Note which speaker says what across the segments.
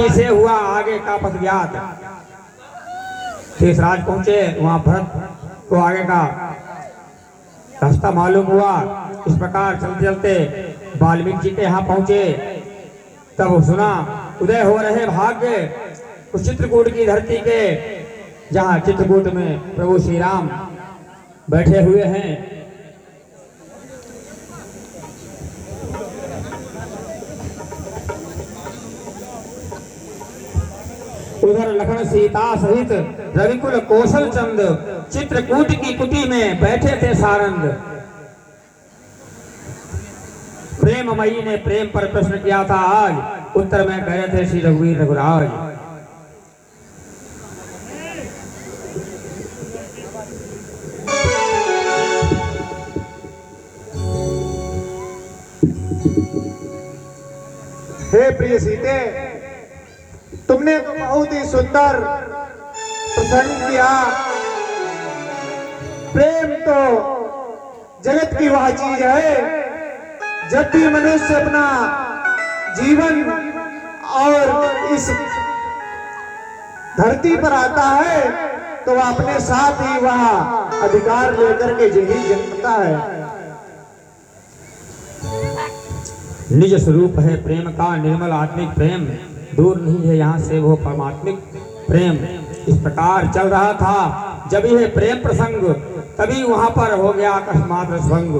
Speaker 1: से हुआ आगे का पथ ज्ञात। शेषराज पहुंचे, वहां भरत को आगे का रास्ता मालूम हुआ। इस प्रकार चलते चलते वाल्मीकि जी के यहाँ पहुंचे। तब सुना उदय हो रहे भाग्य उस चित्रकूट की धरती के, जहाँ चित्रकूट में प्रभु श्री राम बैठे हुए हैं। उधर लखन सीता सहित रविकुल कौशल चंद चित्रकूट की कुटी में बैठे थे सारंग। प्रेममयी ने प्रेम पर प्रश्न किया था आज, उत्तर में कह रहे थे श्री रघुवीर रघुराज।
Speaker 2: हे प्रिय सीते, तुमने तो बहुत ही सुंदर प्रसंग किया। प्रेम तो जगत की वह चीज है, जब भी मनुष्य अपना जीवन और इस धरती पर आता है तो वह अपने साथ ही वह अधिकार लेकर के यही जन्मता है।
Speaker 1: निज स्वरूप है प्रेम का निर्मल आत्मिक प्रेम, दूर नहीं है यहाँ से वो परमात्मिक प्रेम। इस प्रकार चल रहा था जब यह प्रेम प्रसंग, तभी वहां पर हो गया अकस्मात रसभंग।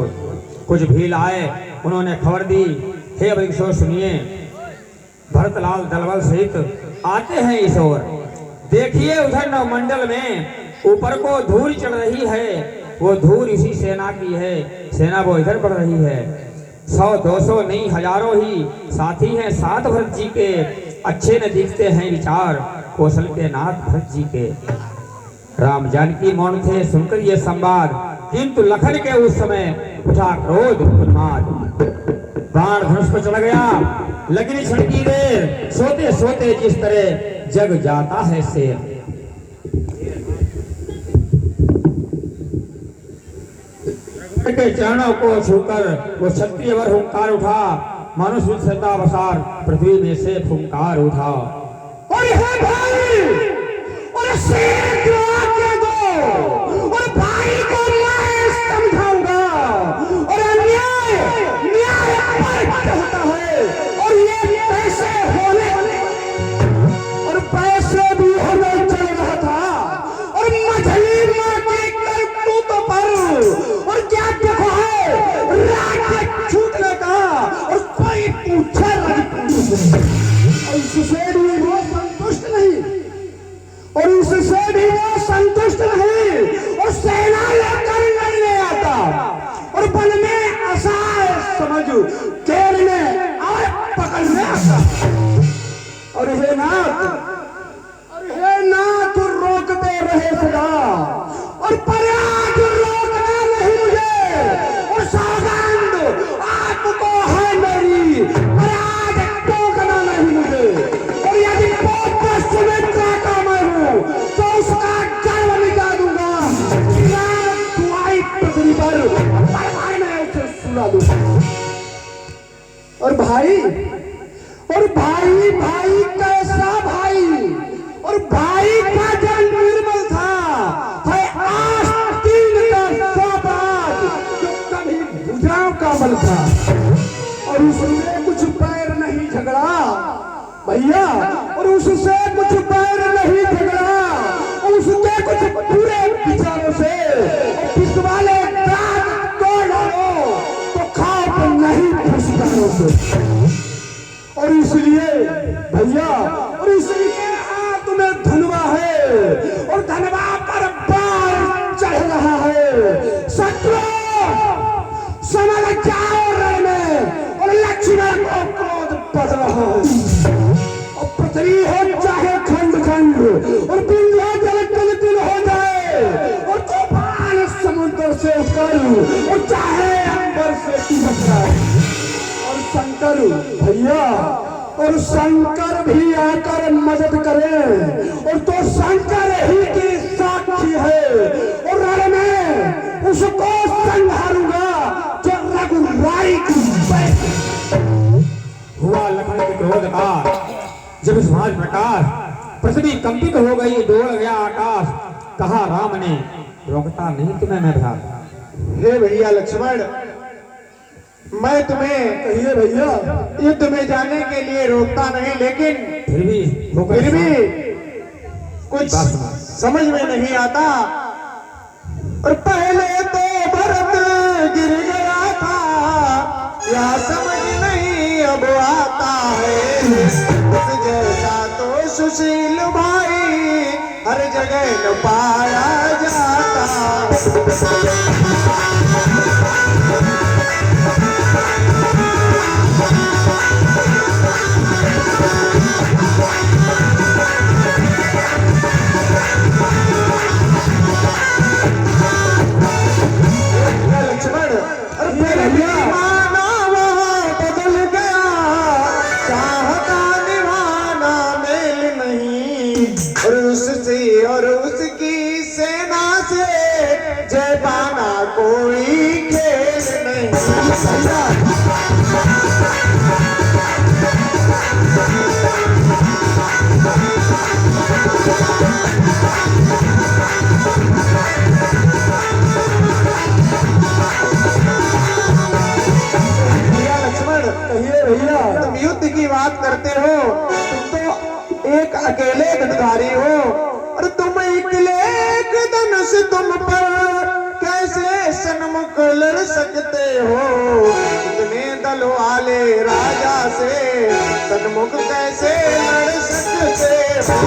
Speaker 1: कुछ भील आए, उन्होंने खबर दी, हे वृक्षो सुनिए, भरतलाल दलबल सहित आते हैं इस ओर। देखिए उधर नवमंडल में ऊपर को धूल चढ़ रही है, वो धूल इसी सेना की है, सेना वो इधर बढ़ रही है। 100-200 नहीं, हजारों ही साथी हैं साथ भरत जी के, अच्छे न दिखते हैं विचार कौशल के नाथ भरत जी के। राम जानकी मौन थे सुनकर ये संवाद, किंतु लखन के उस समय उठा क्रोध उन्माद। बाण धनुष पर चढ़ गया, लगनी छड़की देर, सोते सोते जिस तरह जग जाता है शेर। के चरणों को छूकर वो क्षत्रिय वर हुंकार उठा, मनुष्य सदा बसार पृथ्वी में से फुंकार उठा।
Speaker 2: और हे भाई, और शेर जो आके दो, और भाई को मैं समझाऊंगा, और अन्याय न्याय पर होता है, और ये पैसे होने, और पैसे भी होने चल रहा था, और मछली मार के करतूतों पर, और क्या देखो है राज्य छूटने का, और कोई पूछे और इससे भी वो संतुष्ट नहीं, और इससे भी वो संतुष्ट नहीं, और सेना लेकर लड़ने आता, और बल में आसार समझ घेरने और पकड़ने आता। और हे नाथ रोकते रहे सदा, और प्रयाग रोकना नहीं मुझे, और सौगंध आपको है मेरी, प्रयाग टोकना नहीं मुझे। और यदि पौत्र सुमित्रा का मैं हूं तो उसका गर्व मिटा दूंगा, दुआई पृथ्वी पर परवार में उसे सुला दूंगा। और भाई भाई कैसा भाई, और भाई का जन्म निर्मल था, है आस्तीन का सौभाग जो कभी भुजाओं का बल था, और उसमें कुछ पैर नहीं झगड़ा भैया, और उससे कुछ पैर नहीं झगड़ा, उसके कुछ पूरे विचारों से पिछवाले दांत तोड़ डालो तो खाप नहीं पुरस्कारों से। और इसलिए भैया, और इसलिए हाथ में धनवा है, और धनवा पर बाण चढ़ रहा है। शत्रु समझ जाओ रण में, और लक्ष्मण को क्रोध बढ़ रहा है, और पृथ्वी हो चाहे खंड खंड, और विंध्याचल तिल हो जाए, और तूफान समुद्र से उतर, और चाहे अंबर से टिपक जाए। और शंकर भैया, और शंकर भी आकर मदद करे, और तो शंकर ही की साक्षी है, और रण में उसको संहारूंगा जो रघुराई की
Speaker 1: हुआ लखन के क्रोध का, जब इस भाज प्रकाश, पृथ्वी कंपित हो गई, डोल गया आकाश। कहा राम ने, रोकता नहीं तुम्हें मैं भ्राता।
Speaker 2: हे भैया लक्ष्मण, मैं तुम्हें
Speaker 3: कहिए भैया।
Speaker 2: युद्ध में जाने के लिए रोकता नहीं, लेकिन
Speaker 1: फिर भी
Speaker 2: कुछ
Speaker 1: बात सुनो।
Speaker 2: समझ में नहीं आता। और पहले तो भरत गिर गया था, यह समझ नहीं अब आता है। उस जैसा तो सुशील भाई हर जगह न पाया जाता। लक्ष्मण, और मेरे दीवाना वो बदल गया, चाहता निभाना मेल नहीं। और उससे और उसकी सेना से जय पाना कोई खेल नहीं। भैया लक्ष्मण,
Speaker 3: कहिए भैया।
Speaker 2: तुम युद्ध की बात करते हो, तुम तो एक अकेले धनुधारी हो, और तुम अकेले एक धनुष तुम पर कैसे सन्मुख लड़ सकते हो। इतने दल वाले राजा से सन्मुख कैसे लड़ सकते हो।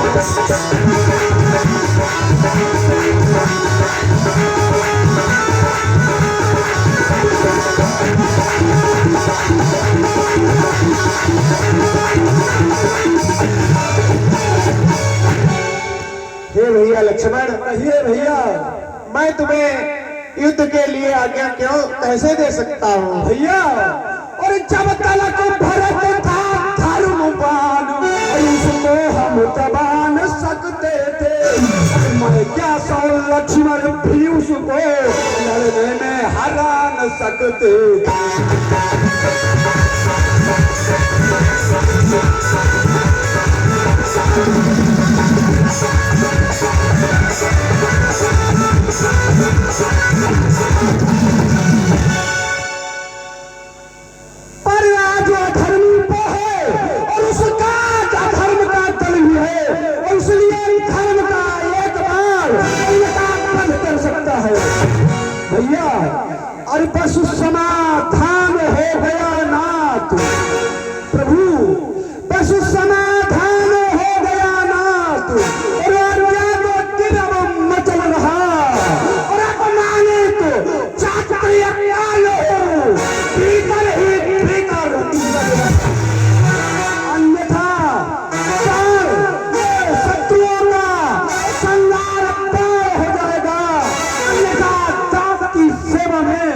Speaker 2: हे भैया लक्ष्मण,
Speaker 3: कहिए भैया।
Speaker 2: मैं तुम्हें युद्ध के लिए आज्ञा क्यों कैसे दे सकता हूँ।
Speaker 3: भैया, और जब तलक भरत था धर्मवान, उसको हम दबा न सकते थे। मैं क्या सौ लक्ष्मण भी उसको लड़ने में हरा न सकते थे। पर आज अधर्मी तो है, और उसका अधर्म का दल भी है, और इसलिए धर्म का एक बार उनका वध कर सकता है। भैया, और बस समाधान हो गया नाथ प्रभु, बस समाधान हो गया नाथ। और आज्ञा तो तिरव मचल रहा, और अपनाने तो चाकरी अकाल हो, भीतर ही भीतर। अन्यथा शत्रुओं का संहार पार हो जाएगा, अन्यथा दास की सेवा में।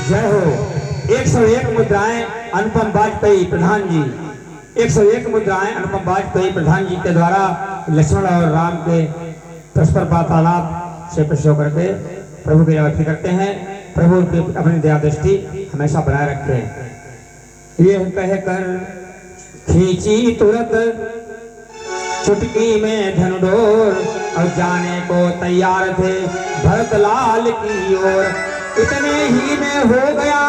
Speaker 1: जय हो। 101 मुद्राएं अनुपम वाजपेयी प्रधान जी, 101 मुद्राएं अनुपम वाजपेयी प्रधान जी के द्वारा लक्ष्मण और राम के परस्पर वार्तालाप से प्रश्न करके प्रभु की आरती करते हैं। प्रभु उनकी अपनी दया दृष्टि हमेशा बनाए रखें। ये कहकर खींची तुरंत चुटकी में धनुडोर, और जाने को तैयार थे भरत लाल की ओर। इतने ही में हो गया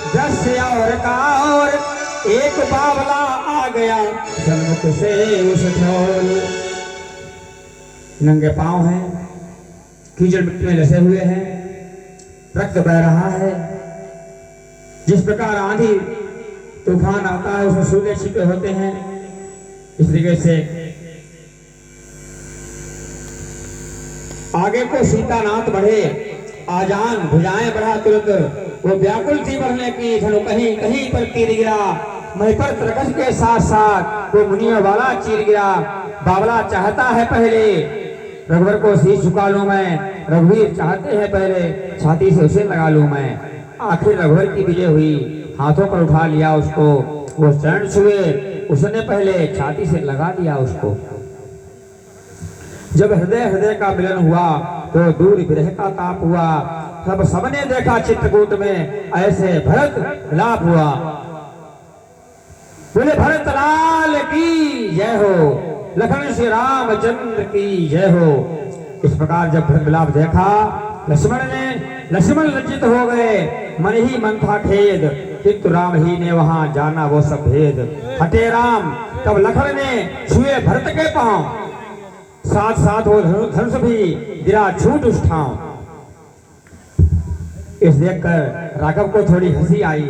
Speaker 1: दृश्य और का, और एक बावला आ गया सन्मुख से उस ढोल। नंगे पांव हैं, कीचड़ मिट्टी में लसे हुए हैं, रक्त बह रहा है। जिस प्रकार आंधी तूफान आता है उसमें सूर्य छिपे होते हैं, इस तरीके से आगे को सीतानाथ बढ़े, आजान भुजाएं बढ़ा तुरंत। वो व्याकुल थी बढ़ने की, धनु कहीं कहीं पर तीर गिरा। महिपर तरकस के साथ साथ वो मुनियों वाला चीर गिरा। बावला चाहता है पहले रघुवर को शीश झुका लूं मैं, रघुवीर चाहते हैं पहले छाती से उसे लगा लूं मैं। आखिर रघुवर की विजय हुई, हाथों पर उठा लिया उसको, वो चरण छुए, उसने पहले छाती से लगा दिया उसको। जब हृदय हृदय का मिलन हुआ तो दूर विरह का ताप हुआ। सब सबने देखा चित्रकूट में ऐसे भरत लाभ हुआ। बोले भरत लाल की जय हो, लखन श्री रामचंद्र की जय हो। इस प्रकार जब भरत विलाप देखा लक्ष्मण लज्जित हो गए, मन ही मन था खेद, किंतु राम ही ने वहां जाना वो सब भेद। हटे राम, तब लखन ने छुए भरत के पांव, साथ साथ वो धनुष भी गिरा छूट उस ठाव। इस देखकर राघव को थोड़ी हंसी आई,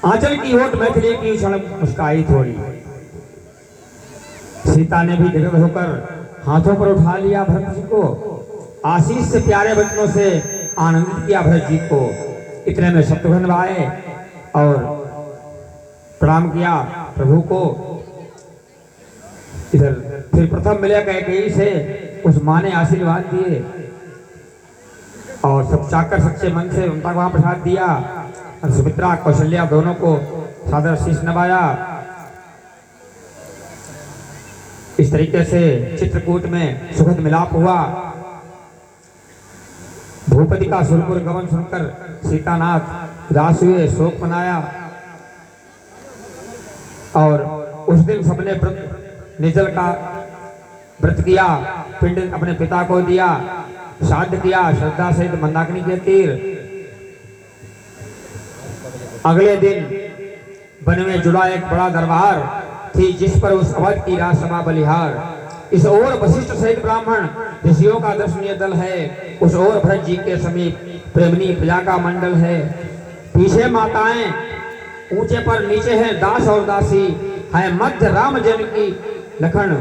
Speaker 1: आंचल की ओट मैथिली की क्षण मुस्काई थोड़ी। सीता ने भी विगत होकर हाथों पर उठा लिया भरत जी को, आशीष से प्यारे वचनों से आनंदित किया भरत जी को। इतने में शत्रुघ्न आए और प्रणाम किया प्रभु को। इधर फिर प्रथम मिले कैकेयी से उस मां ने आशीर्वाद दिए और सब चाकर सच्चे मन से उनका वहां प्रसाद दिया। और सुमित्रा कौशल्या दोनों को सादर शीश नवाया। इस तरीके से चित्रकूट में सुखद मिलाप हुआ। भूपति का सुरपुर गमन सुनकर सीतानाथ उदास हुए, शोक मनाया और उस दिन सबने निर्जल का व्रत किया, पिंड अपने पिता को दिया, श्राद्ध किया श्रद्धा सहित मंदाकिनी के तीर। अगले दिन वन में जुड़ा एक बड़ा दरबार थी, जिस पर उस अवध की राजसभा बलिहार। इस ओर वशिष्ठ सहित ब्राह्मण ऋषियों का दर्शनीय दल है, उस ओर भरत जी के समीप प्रेमनी प्रजा का मंडल है। पीछे माताएं, ऊंचे पर नीचे हैं दास और दासी, है मध्य राम जन की लखन,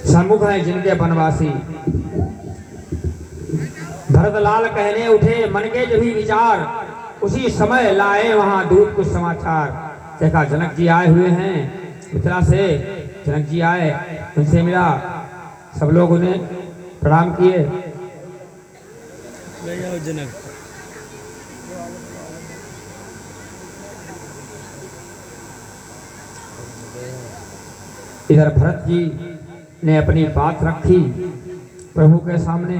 Speaker 1: सम्मुख है जिनके बनवासी। भरतलाल कहने उठे मन के जो भी विचार, उसी समय लाए वहां दूत कुछ समाचार। देखा जनक जी आए हुए हैं मिथिला से, जनक जी आए, उनसे मिला, सब लोग उन्हें प्रणाम किए। जनक इधर भरत जी ने अपनी बात रखी प्रभु के सामने।